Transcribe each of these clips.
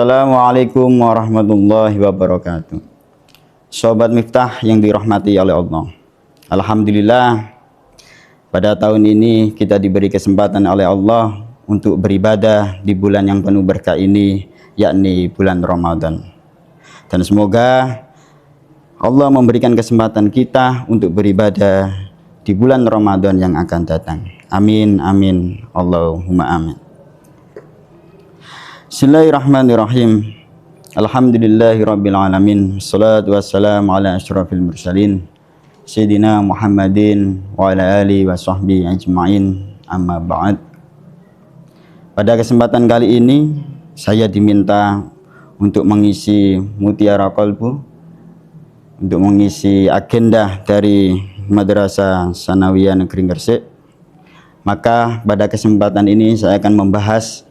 Assalamualaikum warahmatullahi wabarakatuh. Sobat Miftah yang dirahmati oleh Allah. Alhamdulillah, pada tahun ini kita diberi kesempatan oleh Allah untuk beribadah di bulan yang penuh berkah ini, yakni bulan Ramadan. Dan semoga Allah memberikan kesempatan kita untuk beribadah di bulan Ramadan yang akan datang. Amin, amin, Allahumma amin. Bismillahirrahmanirrahim. Alhamdulillahirabbil alamin. Wassalatu wassalamu ala asyrafil mursalin Sayyidina Muhammadin wa ala alihi wa sahbihi ajma'in. Amma ba'd. Pada kesempatan kali ini saya diminta untuk mengisi Mutiara Qalbu, untuk mengisi agenda dari Madrasah Sanawiyah Negeri Gresik. Maka pada kesempatan ini saya akan membahas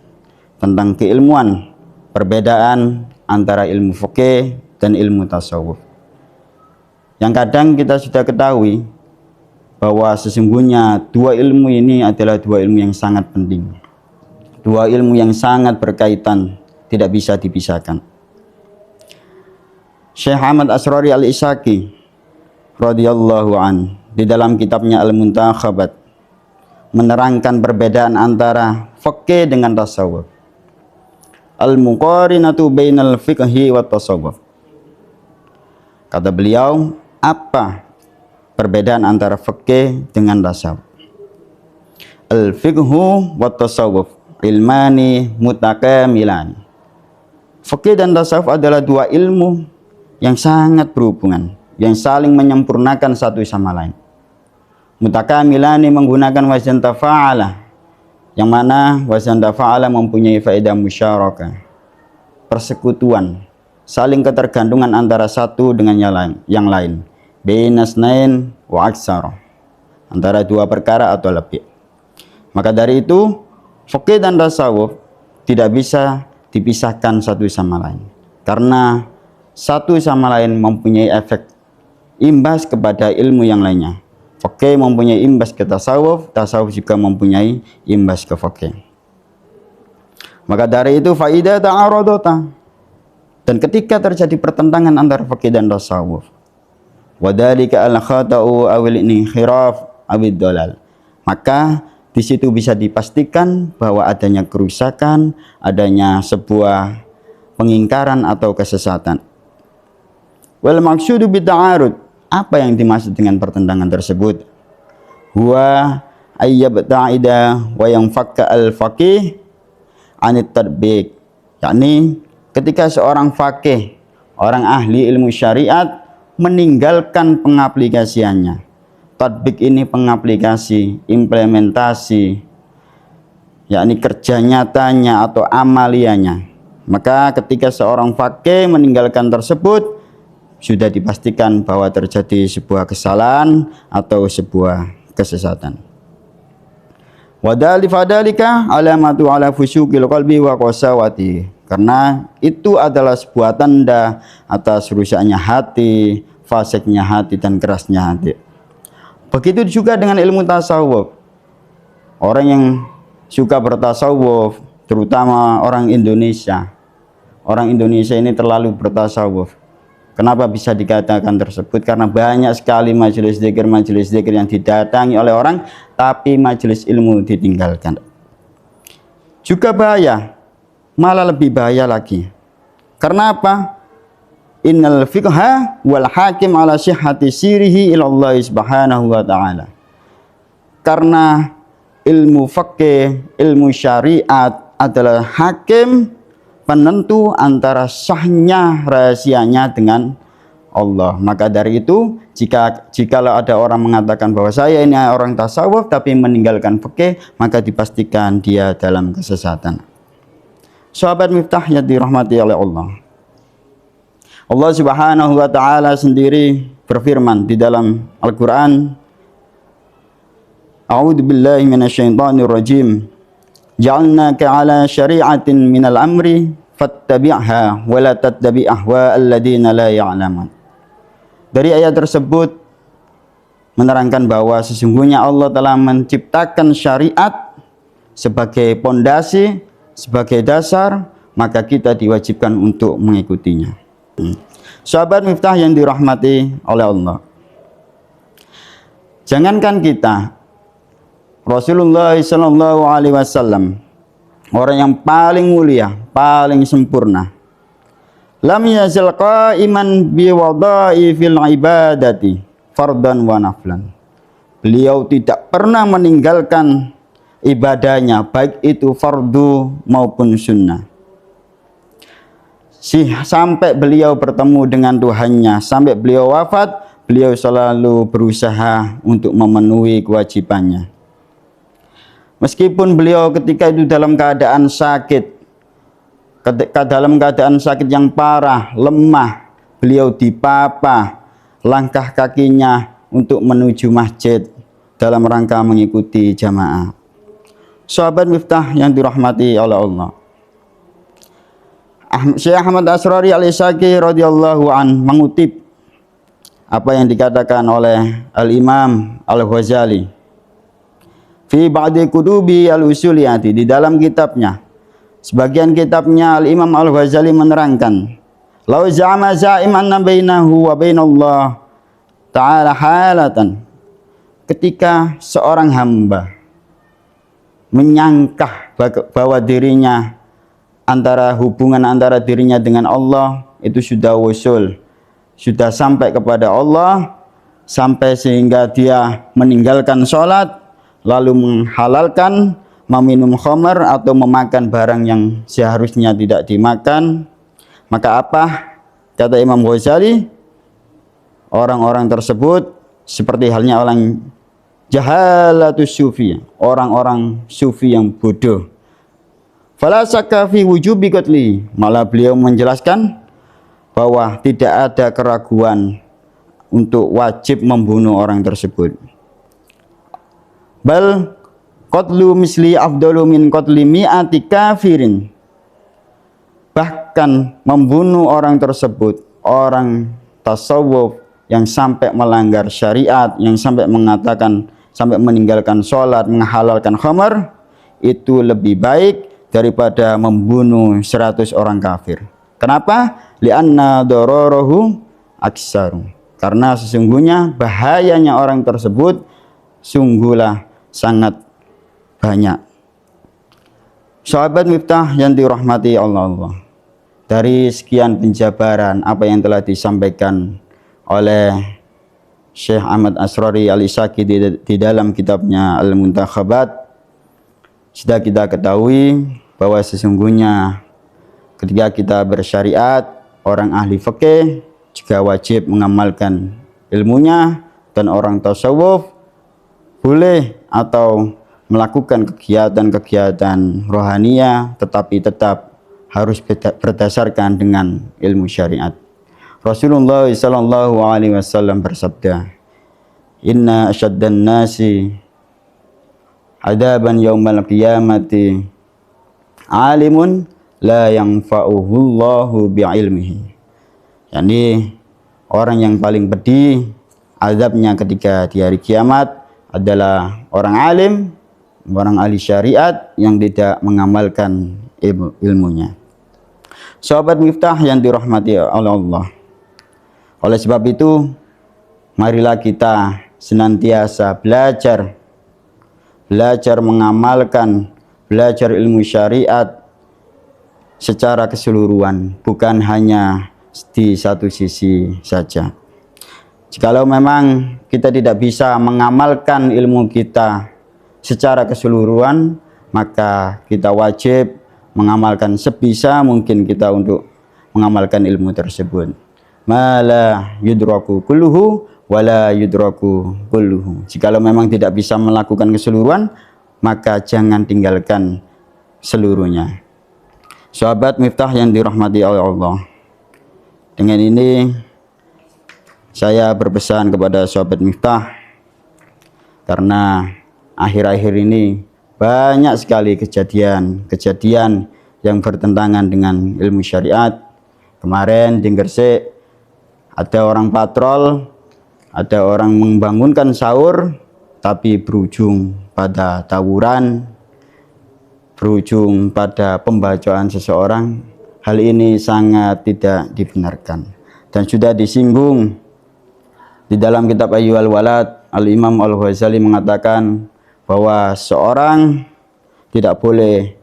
tentang keilmuan, perbedaan antara ilmu fikih dan ilmu tasawuf. Yang kadang kita sudah ketahui bahwa sesungguhnya dua ilmu ini adalah dua ilmu yang sangat penting. Dua ilmu yang sangat berkaitan, tidak bisa dipisahkan. Syekh Ahmad Asrari Al-Isaki radhiyallahu an di dalam kitabnya Al-Muntakhabat menerangkan perbedaan antara fikih dengan tasawuf. Al-muqarinatu bainal fiqhi wa tasawuf. Kata beliau, apa perbedaan antara fikih dengan tasawuf? Al-fiqhu wa tasawuf ilmani mutakamilani. Fikih dan tasawuf adalah dua ilmu yang sangat berhubungan, yang saling menyempurnakan satu sama lain. Mutakamilani menggunakan wazan tafa'ala, yang mana wazan tafa'ala mempunyai faedah musyarakah, persekutuan, saling ketergantungan antara satu dengan yang lain. Bainasnain wa aksar, antara dua perkara atau lebih. Maka dari itu fikih dan tasawuf tidak bisa dipisahkan satu sama lain, karena satu sama lain mempunyai efek imbas kepada ilmu yang lainnya. Fikih mempunyai imbas ke tasawuf, tasawuf juga mempunyai imbas ke fikih. Maka dari itu faidah ta'aradata, dan ketika terjadi pertentangan antara fikih dan tasawuf, wadhalika al-khata'u awil inhiraf awid dolal, maka di situ bisa dipastikan bahwa adanya kerusakan, adanya sebuah pengingkaran atau kesesatan. Wal maqsudu bit-ta'arud, apa yang dimaksud dengan pertentangan tersebut? Huwa ayyabta'ida wa yanfakka al-faqih anit tadbiq, yakni ketika seorang faqih, orang ahli ilmu syariat, meninggalkan pengaplikasiannya. Tadbiq ini pengaplikasi, implementasi, yakni kerja nyatanya atau amaliyanya. Maka ketika seorang faqih meninggalkan tersebut, sudah dipastikan bahwa terjadi sebuah kesalahan atau sebuah kesesatan. Wadhalika alamatu ala fusyuqil qalbi wa qasawati, karena itu adalah sebuah tanda atas rusaknya hati, fasiknya hati, dan kerasnya hati. Begitu juga dengan ilmu tasawuf. Orang yang suka bertasawuf, terutama orang Indonesia. Orang Indonesia ini terlalu bertasawuf. Kenapa bisa dikatakan tersebut? Karena banyak sekali majelis zikir yang didatangi oleh orang, tapi majelis ilmu ditinggalkan. Juga bahaya, malah lebih bahaya lagi. Karena apa? Innal fiqha wal hakim ala sihhati sirihi ilallah subhanahu wa ta'ala. Karena ilmu fikih, ilmu syariat adalah hakim, penentu antara sahnya rahasianya dengan Allah. Maka dari itu, jikalau ada orang mengatakan bahwa saya ini orang tasawuf tapi meninggalkan fikih, maka dipastikan dia dalam kesesatan. Sahabat Miftah yang dirahmati oleh Allah, Allah subhanahu wa ta'ala sendiri berfirman di dalam Al-Quran, A'udzu billahi minasyaitonir rajim. Ja'alnaka 'ala syari'atin minal amri fattabi'ha wa la tattabi' ahwa'al ladzina la ya'lamun. Dari ayat tersebut menerangkan bahwa sesungguhnya Allah telah menciptakan syariat sebagai pondasi, sebagai dasar, maka kita diwajibkan untuk mengikutinya. Sahabat Miftah yang dirahmati oleh Allah, jangankan kita, Rasulullah SAW, orang yang paling mulia, paling sempurna, lam yazal qa'iman bi wada'i fil ibadati fardan wa naflan. Beliau tidak pernah meninggalkan ibadahnya, baik itu fardu maupun sunnah. Sampai beliau bertemu dengan Tuhannya, sampai beliau wafat, beliau selalu berusaha untuk memenuhi kewajibannya. Meskipun beliau ketika itu dalam keadaan sakit, dalam keadaan sakit yang parah, lemah, beliau dipapa langkah kakinya untuk menuju masjid dalam rangka mengikuti jamaah. Sahabat Miftah yang dirahmati oleh Allah, Syekh Ahmad Asrari Al-Ishaqi radhiyallahu an mengutip apa yang dikatakan oleh Al-Imam Al-Ghazali fi ba'di kutubi al-usuliyati, di dalam kitabnya, sebagian kitabnya Al-Imam Al-Ghazali menerangkan, law za'ama za'iman bainahu wa bainallah ta'ala halatan, ketika seorang hamba menyangka bahwa dirinya, hubungan antara dirinya dengan Allah itu sudah wusul, sudah sampai kepada Allah, sampai sehingga dia meninggalkan sholat, lalu menghalalkan meminum khamar atau memakan barang yang seharusnya tidak dimakan, maka apa kata Imam Ghazali? Orang-orang tersebut seperti halnya orang jahalatus sufi, orang-orang sufi yang bodoh. Fala syakka fi wujubi qatli, malah beliau menjelaskan bahwa tidak ada keraguan untuk wajib membunuh orang tersebut. Bal qatlu misli afdalu min qatli mi'ati kafirin, bahkan membunuh orang tersebut, orang tasawuf yang sampai melanggar syariat, yang sampai mengatakan, sampai meninggalkan sholat, menghalalkan khamar, itu lebih baik daripada membunuh 100 orang kafir. Kenapa? Li'anna dararahu aksaru, karena sesungguhnya bahayanya orang tersebut sungguhlah sangat banyak. Sahabat Miftah yang dirahmati Allah, dari sekian penjabaran apa yang telah disampaikan oleh Syekh Ahmad Asrari Al-Ishaqi di dalam kitabnya Al-Muntakhabat, sudah kita ketahui bahwa sesungguhnya ketika kita bersyariat, orang ahli fikih juga wajib mengamalkan ilmunya, dan orang tasawuf boleh atau melakukan kegiatan-kegiatan rohaniah, tetapi tetap harus berdasarkan dengan ilmu syariat. Rasulullah sallallahu alaihi wasallam bersabda, inna asyaddan nasi adaban yaumal qiyamati alimun la yanfa'uhullahu bi'ilmihi. Yani orang yang paling pedih azabnya ketika di hari kiamat adalah orang alim, orang ahli syariat yang tidak mengamalkan ilmunya. Sahabat Miftah yang dirahmati oleh Allah, oleh sebab itu marilah kita senantiasa belajar mengamalkan, belajar ilmu syariat secara keseluruhan, bukan hanya di satu sisi saja. Jikalau memang kita tidak bisa mengamalkan ilmu kita secara keseluruhan, maka kita wajib mengamalkan sebisa mungkin kita untuk mengamalkan ilmu tersebut. Mala yudraku kulluhu wala yudraku kulluhu. Jikalau memang tidak bisa melakukan keseluruhan, maka jangan tinggalkan seluruhnya. Sahabat Miftah yang dirahmati oleh Allah, dengan ini saya berpesan kepada sahabat Miftah, karena akhir-akhir ini banyak sekali kejadian yang bertentangan dengan ilmu syariat. Kemarin di Gresik ada orang patrol, ada orang membangunkan sahur tapi berujung pada tawuran. berujung pada pembacaan seseorang, hal ini sangat tidak dibenarkan dan sudah disinggung di dalam kitab Ayyuhal Walad. Al-Imam Al-Ghazali mengatakan bahwa seorang tidak boleh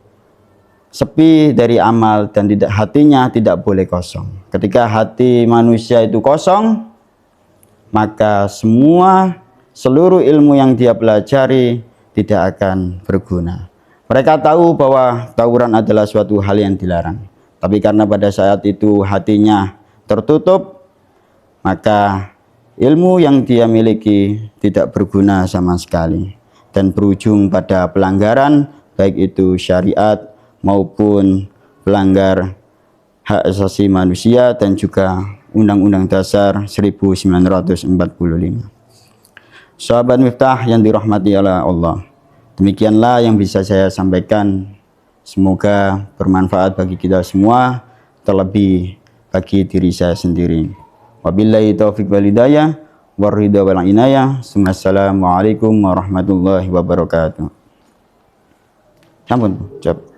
sepi dari amal dan hatinya tidak boleh kosong. Ketika hati manusia itu kosong, maka seluruh ilmu yang dia pelajari tidak akan berguna. Mereka tahu bahwa tawuran adalah suatu hal yang dilarang, tapi karena pada saat itu hatinya tertutup, maka ilmu yang dia miliki tidak berguna sama sekali dan berujung pada pelanggaran, baik itu syariat maupun pelanggar hak asasi manusia dan juga Undang-Undang Dasar 1945. Sahabat Miftah yang dirahmati oleh Allah, demikianlah yang bisa saya sampaikan. Semoga bermanfaat bagi kita semua, terlebih bagi diri saya sendiri. Wabillahi taufiq wal hidayah, warridha wal inayah. Assalamualaikum warahmatullahi wabarakatuh. Sampun, jawab.